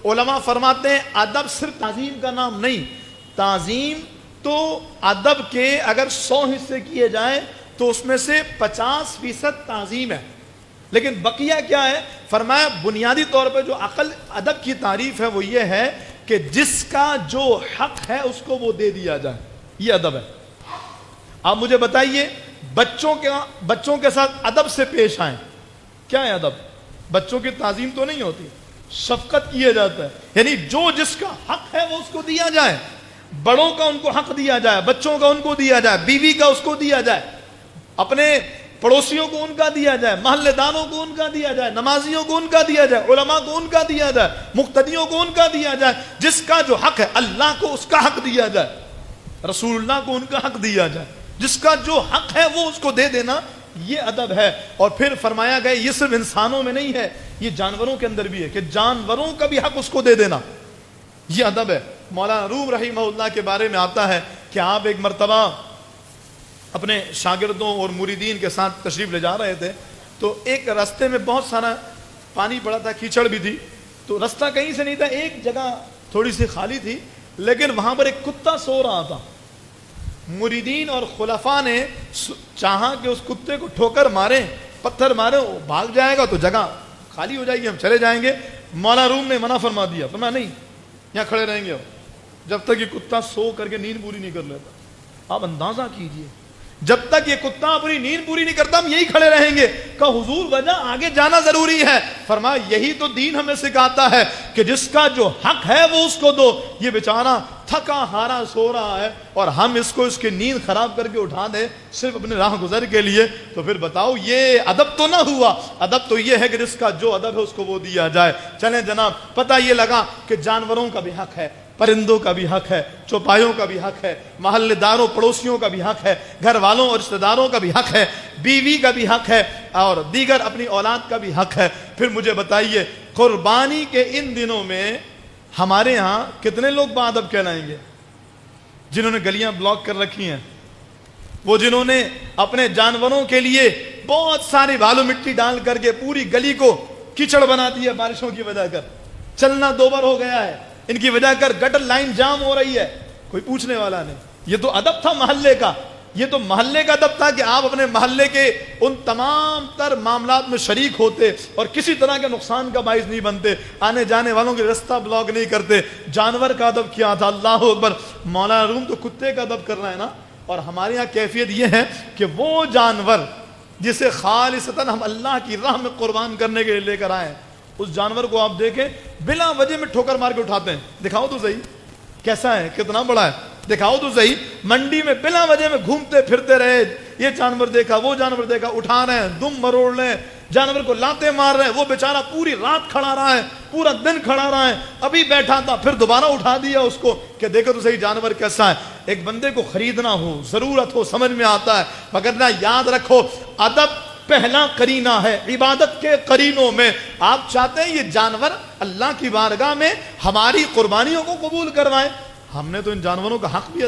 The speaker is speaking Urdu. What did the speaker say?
علماء فرماتے ہیں ادب صرف تعظیم کا نام نہیں، تعظیم تو ادب کے اگر 100 حصے کیے جائیں تو اس میں سے 50% تعظیم ہے، لیکن بقیہ کیا ہے؟ فرمایا بنیادی طور پہ جو عقل ادب کی تعریف ہے وہ یہ ہے کہ جس کا جو حق ہے اس کو وہ دے دیا جائے، یہ ادب ہے۔ آپ مجھے بتائیے بچوں کے ساتھ ادب سے پیش آئیں، کیا ہے ادب؟ بچوں کی تعظیم تو نہیں ہوتی، شفقت کیے جاتا ہے، یعنی جو جس کا حق ہے وہ اس کو دیا جائے، بڑوں کا ان کو حق دیا جائے، بچوں کا ان کو دیا جائے، بیوی کا اس کو دیا جائے، اپنے پڑوسیوں کو ان کا دیا جائے، محلے داروں کو ان کا دیا جائے، نمازیوں کو ان کا دیا جائے، علماء کو ان کا دیا جائے، مقتدیوں کو ان کا دیا جائے، جس کا جو حق ہے اللہ کو اس کا حق دیا جائے، رسول اللہ کو ان کا حق دیا جائے، جس کا جو حق ہے وہ اس کو دے دینا، یہ ادب ہے۔ اور پھر فرمایا گیا یہ صرف انسانوں میں نہیں ہے، یہ جانوروں کے اندر بھی ہے کہ جانوروں کا بھی حق اس کو دے دینا، یہ ادب ہے۔ مولانا روم رحمہ اللہ کے بارے میں آتا ہے کہ آپ ایک مرتبہ اپنے شاگردوں اور مریدین کے ساتھ تشریف لے جا رہے تھے، تو ایک راستے میں بہت سارا پانی پڑا تھا، کیچڑ بھی تھی، تو راستہ کہیں سے نہیں تھا، ایک جگہ تھوڑی سی خالی تھی، لیکن وہاں پر ایک کتا سو رہا تھا۔ مریدین اور خلفاء نے چاہا کہ اس کتے کو ٹھوکر مارے، پتھر مارے، وہ بھاگ جائے گا تو جگہ خالی ہو جائے گی، ہم چلے جائیں گے۔ مولانا روم نے منع فرما دیا، فرمایا نہیں، یہاں کھڑے رہیں گے جب تک یہ کتا سو کر کے نیند پوری نہیں کر لیتا۔ آپ اندازہ کیجئے، جب تک یہ کتا اپنی نیند پوری نہیں کرتا ہم یہی کھڑے رہیں گے۔ کہا حضور وجہ آگے جانا ضروری ہے۔ فرمایا یہی تو دین ہمیں سکھاتا ہے کہ جس کا جو حق ہے وہ اس کو دو۔ یہ بیچارہ تھکا ہارا سو رہا ہے اور ہم اس کو اس کی نیند خراب کر کے اٹھا دیں صرف اپنے راہ گزر کے لیے، تو پھر بتاؤ یہ ادب تو نہ ہوا۔ ادب تو یہ ہے کہ جس کا جو ادب ہے اس کو وہ دیا جائے۔ چلیں جناب، پتہ یہ لگا کہ جانوروں کا بھی حق ہے، پرندوں کا بھی حق ہے، چوپایوں کا بھی حق ہے، محلے داروں پڑوسیوں کا بھی حق ہے، گھر والوں اور رشتہ داروں کا بھی حق ہے، بیوی کا بھی حق ہے، اور دیگر اپنی اولاد کا بھی حق ہے۔ پھر مجھے بتائیے قربانی کے ان دنوں میں ہمارے ہاں کتنے لوگ باادب کہلائیں گے؟ جنہوں نے گلیاں بلاک کر رکھی ہیں، وہ جنہوں نے اپنے جانوروں کے لیے بہت ساری بالو مٹی ڈال کر کے پوری گلی کو کیچڑ بنا دیا بارشوں کی وجہ کر، چلنا دوبر ہو گیا ہے، ان کی وجہ کر گٹر لائن جام ہو رہی ہے، کوئی پوچھنے والا نہیں۔ یہ تو ادب تھا محلے کا، یہ تو محلے کا ادب تھا کہ آپ اپنے محلے کے ان تمام تر معاملات میں شریک ہوتے اور کسی طرح کے نقصان کا باعث نہیں بنتے، آنے جانے والوں کے رستہ بلاک نہیں کرتے۔ جانور کا ادب کیا تھا، اللہ اکبر۔ مولانا روم تو کتے کا ادب کر رہا ہے نا، اور ہمارے یہاں کیفیت یہ ہے کہ وہ جانور جسے خالصتاً ہم اللہ کی راہ میں قربان کرنے کے لیے لے کر آئے، اس جانور کو آپ دیکھیں بلا وجہ میں ٹھوکر مار کے اٹھاتے ہیں۔ دکھاؤ تو صحیح کیسا ہے، کتنا بڑا ہے، دکھاؤ تو صحیح۔ منڈی میں بلا وجہ میں گھومتے پھرتے رہے، یہ جانور دیکھا وہ جانور دیکھا، اٹھا رہے ہیں، دم مروڑ رہے ہیں، جانور کو لاتے مار رہے ہیں، وہ بیچارہ پوری رات کھڑا رہا ہے، پورا دن کھڑا رہا ہے، ابھی بیٹھا تھا پھر دوبارہ اٹھا دیا اس کو کہ دیکھو تو صحیح جانور کیسا ہے۔ ایک بندے کو خریدنا ہو، ضرورت ہو، سمجھ میں آتا ہے، مگر نہ یاد رکھو ادب پہلا قرینہ ہے عبادت کے قرینوں میں۔ آپ چاہتے ہیں یہ جانور اللہ کی بارگاہ میں ہماری قربانیوں کو قبول کروائیں، ہم نے تو ان جانوروں کا حق بھی